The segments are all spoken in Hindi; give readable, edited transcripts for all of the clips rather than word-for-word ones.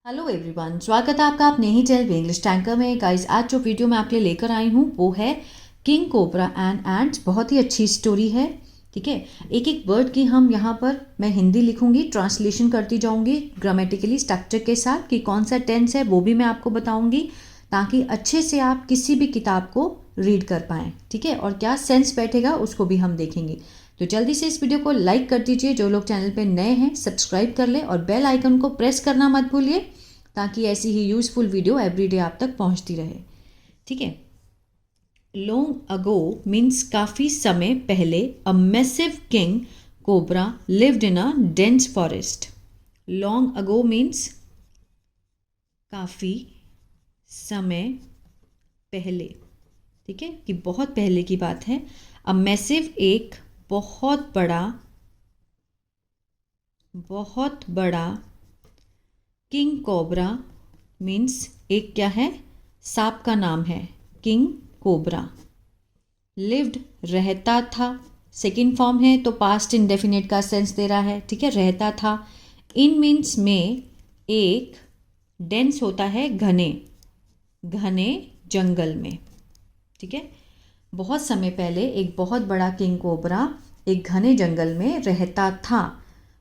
हेलो एवरीवन, स्वागत है आपका अपने ही चैनल इंग्लिश टैंकर में। गाइस, आज जो वीडियो मैं आपके लिए लेकर आई हूँ वो है किंग कोबरा एंड एंट्स। बहुत ही अच्छी स्टोरी है। ठीक है, एक एक वर्ड की हम यहाँ पर मैं हिंदी लिखूंगी, ट्रांसलेशन करती जाऊंगी ग्रामेटिकली स्ट्रक्चर के साथ कि कौन सा टेंस है वो भी मैं आपको बताऊंगी, ताकि अच्छे से आप किसी भी किताब को रीड कर पाएँ। ठीक है, और क्या सेंस बैठेगा उसको भी हम देखेंगे। तो जल्दी से इस वीडियो को लाइक कर दीजिए, जो लोग चैनल पे नए हैं सब्सक्राइब कर लें और बेल आइकन को प्रेस करना मत भूलिए, ताकि ऐसी ही यूज़फुल वीडियो एवरीडे आप तक पहुंचती रहे। ठीक है, लॉन्ग अगो मीन्स काफ़ी समय पहले। A massive king cobra lived in a dense forest. Long ago means काफ़ी समय पहले। ठीक है, कि बहुत पहले की बात है। अ मैसिव एक बहुत बड़ा किंग कोबरा मीन्स एक क्या है, सांप का नाम है किंग कोबरा। लिव्ड रहता था, सेकेंड फॉर्म है तो पास्ट इंडेफिनिट का सेंस दे रहा है। ठीक है, रहता था। इन मीन्स में एक डेंस होता है घने जंगल में। ठीक है, बहुत समय पहले एक बहुत बड़ा किंग कोबरा एक घने जंगल में रहता था।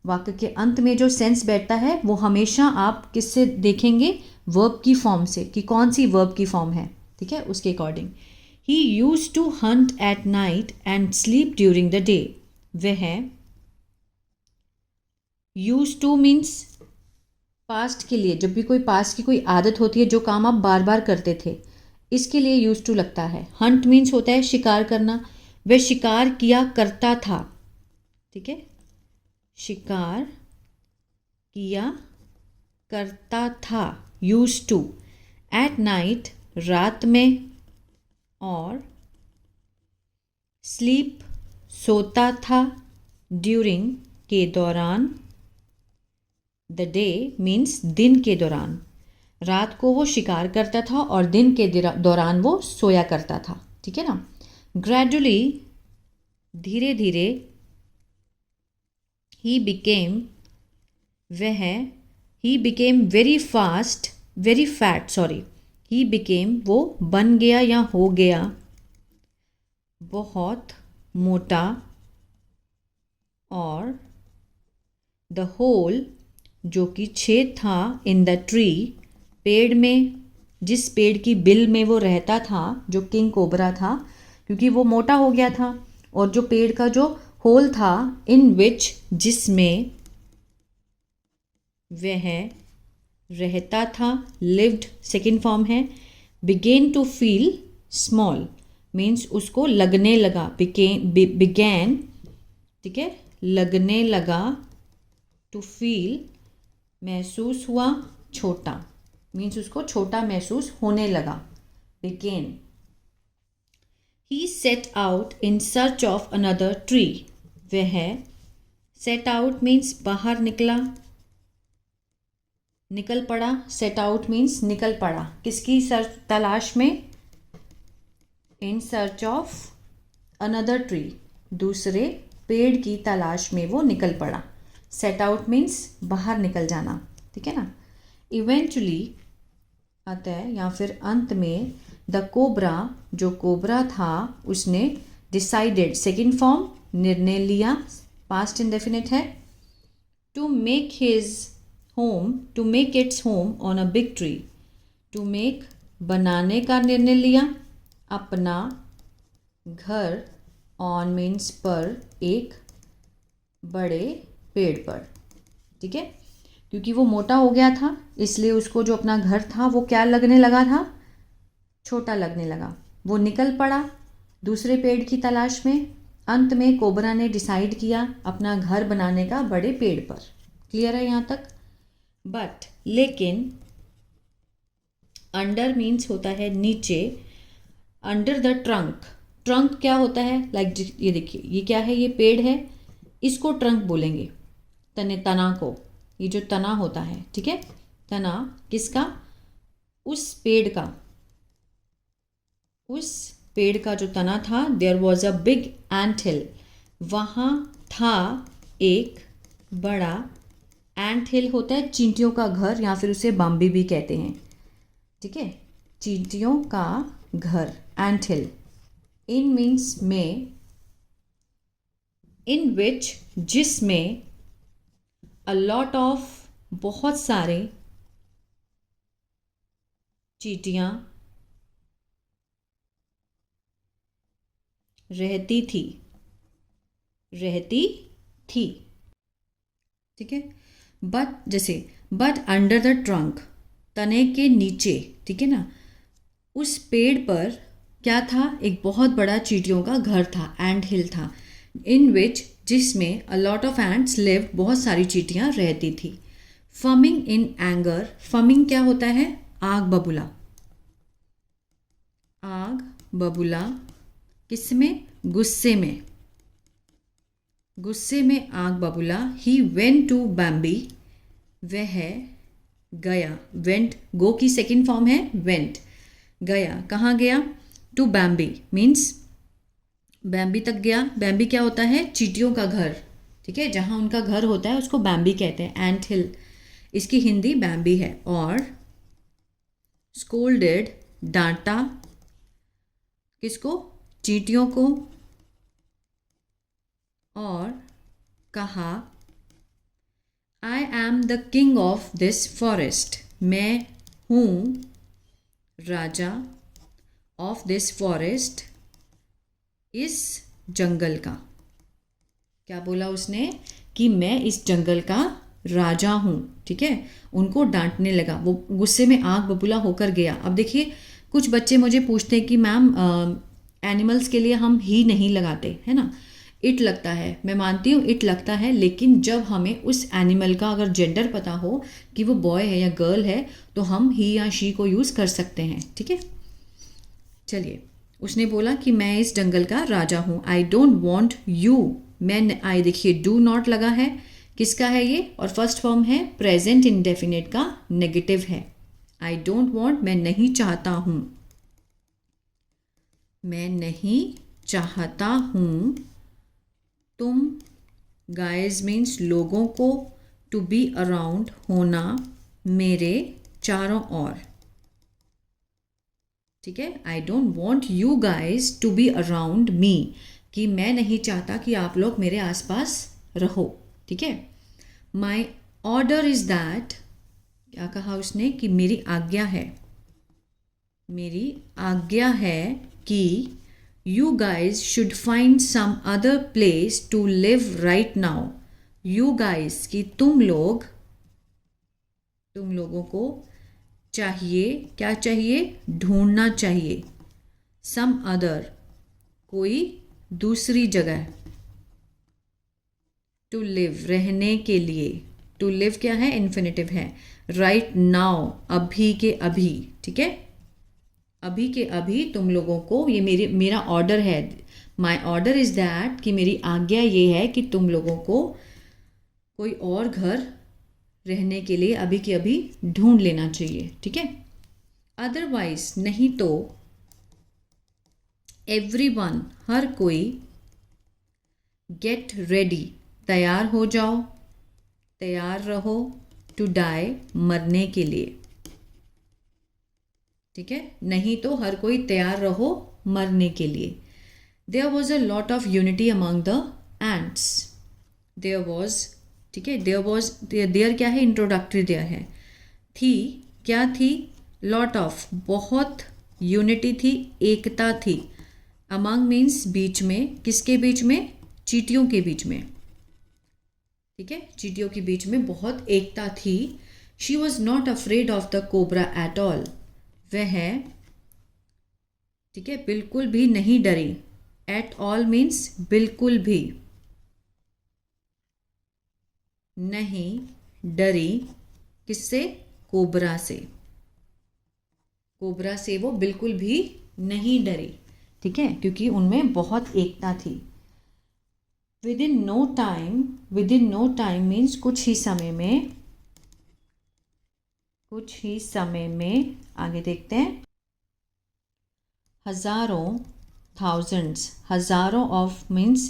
वाक्य के अंत में जो सेंस बैठता है वो हमेशा आप किससे देखेंगे, वर्ब की फॉर्म से, कि कौन सी वर्ब की फॉर्म है। ठीक है, उसके according. He used to hunt at night and sleep during the day. वह यूज टू मीन्स पास्ट के लिए, जब भी कोई पास्ट की कोई आदत होती है जो काम आप बार बार करते थे, इसके लिए यूज टू लगता है। हंट मीन्स होता है शिकार करना, वह शिकार किया करता था। ठीक है, शिकार किया करता था, यूज टू। एट नाइट रात में, और स्लीप सोता था, ड्यूरिंग के दौरान, द डे मीन्स दिन के दौरान। रात को वो शिकार करता था और दिन के दौरान वो सोया करता था। ठीक है ना। ग्रेजुअली धीरे धीरे, ही बिकेम वह he became very fast very fat, sorry, he became वो बन गया या हो गया बहुत मोटा, और द होल जो कि छेद था, इन द ट्री पेड़ में, जिस पेड़ की बिल में वो रहता था, जो किंग कोबरा था, क्योंकि वो मोटा हो गया था, और जो पेड़ का जो होल था, इन विच जिसमें वह रहता था, लिव्ड सेकेंड फॉर्म है। Began to feel small means उसको लगने लगा, बिगैन, ठीक है, लगने लगा, टू फील महसूस हुआ, छोटा मीन्स उसको छोटा महसूस होने लगा, began. He set out in search of another tree. वह सेट आउट मीन्स बाहर निकला, निकल पड़ा। सेट आउट मीन्स निकल पड़ा, किसकी सर्च, तलाश में, इन सर्च ऑफ अनदर ट्री, दूसरे पेड़ की तलाश में वो निकल पड़ा। सेट आउट मीन्स बाहर निकल जाना। ठीक है ना। इवेंचुअली अतः या फिर अंत में, द कोबरा जो कोबरा था उसने डिसाइडेड, सेकेंड फॉर्म, निर्णय लिया, पास्ट इंडेफिनिट है, to make his home, to make its home on a big tree. To make बनाने का निर्णय लिया, अपना घर, ऑन मीन्स पर, एक बड़े पेड़ पर। ठीक है, क्योंकि वो मोटा हो गया था इसलिए उसको जो अपना घर था वो क्या लगने लगा था, छोटा लगने लगा। वो निकल पड़ा दूसरे पेड़ की तलाश में। अंत में कोबरा ने डिसाइड किया अपना घर बनाने का बड़े पेड़ पर। क्लियर है यहाँ तक। बट लेकिन, अंडर मीन्स होता है नीचे, अंडर द ट्रंक। ट्रंक क्या होता है, लाइक ये देखिए, ये क्या है, ये पेड़ है, इसको ट्रंक बोलेंगे, तना को, ये जो तना होता है। ठीक है, तना किसका, उस पेड़ का, उस पेड़ का जो तना था। देयर वॉज अ बिग एंट हिल, वहाँ था एक बड़ा एंट हिल होता है चींटियों का घर या फिर उसे बाम्बी भी कहते हैं, ठीक है, चींटियों का घर, एंट हिल। इन मीन्स में, इन विच जिसमें, अ लॉट ऑफ बहुत सारे, चींटियां रहती थी, रहती थी, ठीक है। बट जैसे बट अंडर द ट्रंक, तने के नीचे, ठीक है ना, उस पेड़ पर क्या था, एक बहुत बड़ा चींटियों का घर था, एंट हिल था। इन विच जिसमें अ लॉट ऑफ एंट्स लिव, बहुत सारी चींटियां रहती थी। फमिंग इन एंगर, फमिंग क्या होता है, आग बबूला, आग बबूला किसमें, गुस्से में, गुस्से में आग बबूला। ही वेंट टू बैम्बी, वह गया, वेंट, गो की सेकेंड फॉर्म है वेंट, गया, कहाँ गया, टू बैम्बी मीन्स बैम्बी तक गया। बैम्बी क्या होता है, चींटियों का घर, ठीक है, जहाँ उनका घर होता है उसको बैम्बी कहते हैं, एंट हिल, इसकी हिंदी बैम्बी है। और स्कोल्डेड, डांटा, किसको, चींटियों को, और कहा, I am the king of this forest, मैं हूँ राजा, ऑफ दिस फॉरेस्ट, इस जंगल का। क्या बोला उसने, कि मैं इस जंगल का राजा हूँ, ठीक है। उनको डांटने लगा, वो गुस्से में आग बबूला होकर गया। अब देखिए, कुछ बच्चे मुझे पूछते हैं कि मैम एनिमल्स के लिए हम ही नहीं लगाते, है ना, इट लगता है, मैं मानती हूँ इट लगता है, लेकिन जब हमें उस एनिमल का अगर जेंडर पता हो कि वो बॉय है या गर्ल है, तो हम ही या शी को यूज़ कर सकते हैं, ठीक है। चलिए, उसने बोला कि मैं इस जंगल का राजा हूँ। आई डोंट वॉन्ट यू, मैं, आई देखिए डू नॉट लगा है, किसका है ये, और फर्स्ट फॉर्म है प्रेजेंट इंडेफिनिट का, नेगेटिव है। आई डोंट वॉन्ट, मैं नहीं चाहता हूँ, मैं नहीं चाहता हूँ, तुम, गाइज मीन्स लोगों को, टू बी अराउंड होना, मेरे चारों ओर, ठीक है। I don't want you guys to be around me, कि मैं नहीं चाहता कि आप लोग मेरे आसपास रहो, ठीक है। माई ऑर्डर इज दैट, क्या कहा उसने, कि मेरी आज्ञा है, मेरी आज्ञा है कि you guys should find some other place to live right now. You guys, कि तुम लोग, तुम लोगों को चाहिए, क्या चाहिए, ढूंढना चाहिए, सम अदर, कोई दूसरी जगह, टू लिव, रहने के लिए, टू लिव क्या है, इन्फिनेटिव है, राइट नाउ, अभी के अभी, ठीक है, अभी के अभी तुम लोगों को, ये मेरा ऑर्डर है, माई ऑर्डर इज दैट, कि मेरी आज्ञा ये है कि तुम लोगों को कोई और घर रहने के लिए अभी के अभी ढूंढ लेना चाहिए, ठीक है। अदरवाइज, नहीं तो, एवरीवन, हर कोई, गेट रेडी, तैयार हो जाओ, तैयार रहो, टू डाई, मरने के लिए, ठीक है, नहीं तो हर कोई तैयार रहो मरने के लिए। There was a lot of unity among the ants, there was, ठीक है, देयर वॉज, देयर क्या है, इंट्रोडक्टरी देयर है, थी, क्या थी, लॉट ऑफ, बहुत, यूनिटी थी, एकता थी, अमंग मीन्स बीच में, किसके बीच में, चींटियों के बीच में, ठीक है, चींटियों के बीच में बहुत एकता थी। She was not afraid of the cobra at all, वह, ठीक है, बिल्कुल भी नहीं डरी, एट ऑल मीन्स बिल्कुल भी नहीं डरी, किससे, कोबरा से, कोबरा से वो बिल्कुल भी नहीं डरी, ठीक है, क्योंकि उनमें बहुत एकता थी। Within no time, within no time means कुछ ही समय में, कुछ ही समय में, आगे देखते हैं, हजारों, थाउजेंड्स, हजारों ऑफ मीन्स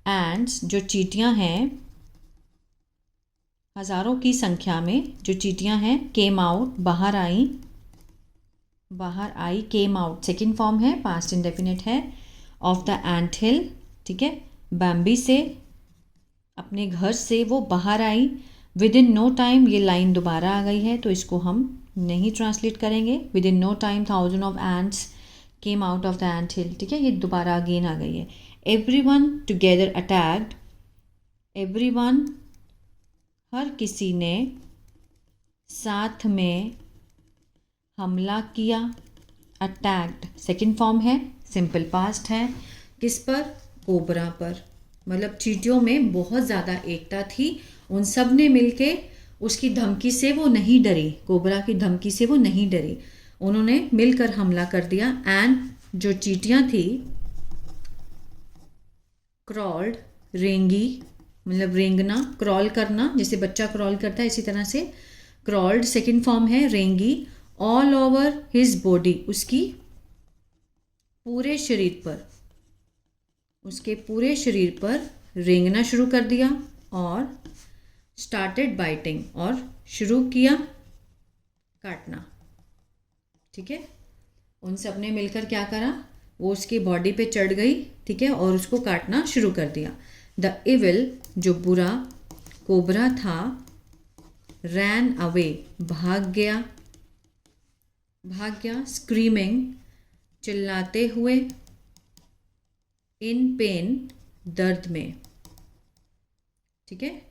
एंड्स, जो चींटियां हैं, हज़ारों की संख्या में जो चींटियां हैं केम आउट, बाहर आई, केम आउट सेकेंड फॉर्म है, पास्ट इंडेफिनिट है, ऑफ द एंट हिल, ठीक है, बैम्बी से, अपने घर से वो बाहर आई, विद इन नो टाइम, ये लाइन दोबारा आ गई है तो इसको हम नहीं ट्रांसलेट करेंगे, within no time thousand of ants came out of the anthill, ठीक है, ये दोबारा अगेन आ गई है। एवरीवन टुगेदर अटैक्ड, एवरीवन हर किसी ने साथ में हमला किया, अटैक्ड सेकेंड फॉर्म है, सिंपल पास्ट है, किस पर, कोबरा पर, मतलब चींटियों में बहुत ज़्यादा एकता थी, उन सब ने मिलके उसकी धमकी से वो नहीं डरी, कोबरा की धमकी से वो नहीं डरी, उन्होंने मिलकर हमला कर दिया। एंड जो चींटियां थी क्रॉल्ड, रेंगी, मतलब रेंगना, क्रॉल करना, जैसे बच्चा क्रॉल करता है इसी तरह से क्रॉल्ड सेकेंड फॉर्म है, रेंगी, ऑल ओवर हिज बॉडी, उसकी पूरे शरीर पर, उसके पूरे शरीर पर रेंगना शुरू कर दिया, और स्टार्टेड बाइटिंग, और शुरू किया काटना, ठीक है, उन सब ने मिलकर क्या करा, वो उसकी बॉडी पे चढ़ गई, ठीक है, और उसको काटना शुरू कर दिया। द इविल, जो बुरा, कोबरा था, रैन अवे, भाग गया, स्क्रीमिंग, चिल्लाते हुए, इन पेन, दर्द में, ठीक है,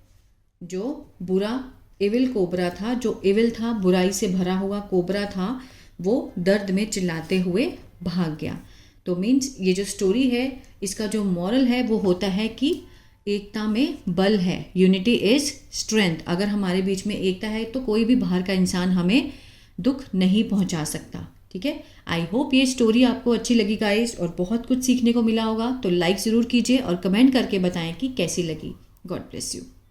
जो बुरा इविल कोबरा था, जो इविल था, बुराई से भरा हुआ कोबरा था, वो दर्द में चिल्लाते हुए भाग गया। तो मीन्स ये जो स्टोरी है इसका जो मॉरल है वो होता है कि एकता में बल है, यूनिटी इज स्ट्रेंथ, अगर हमारे बीच में एकता है तो कोई भी बाहर का इंसान हमें दुख नहीं पहुंचा सकता, ठीक है। आई होप ये स्टोरी आपको अच्छी लगी गाइस, और बहुत कुछ सीखने को मिला होगा, तो लाइक ज़रूर कीजिए और कमेंट करके बताएं कि कैसी लगी। God bless you.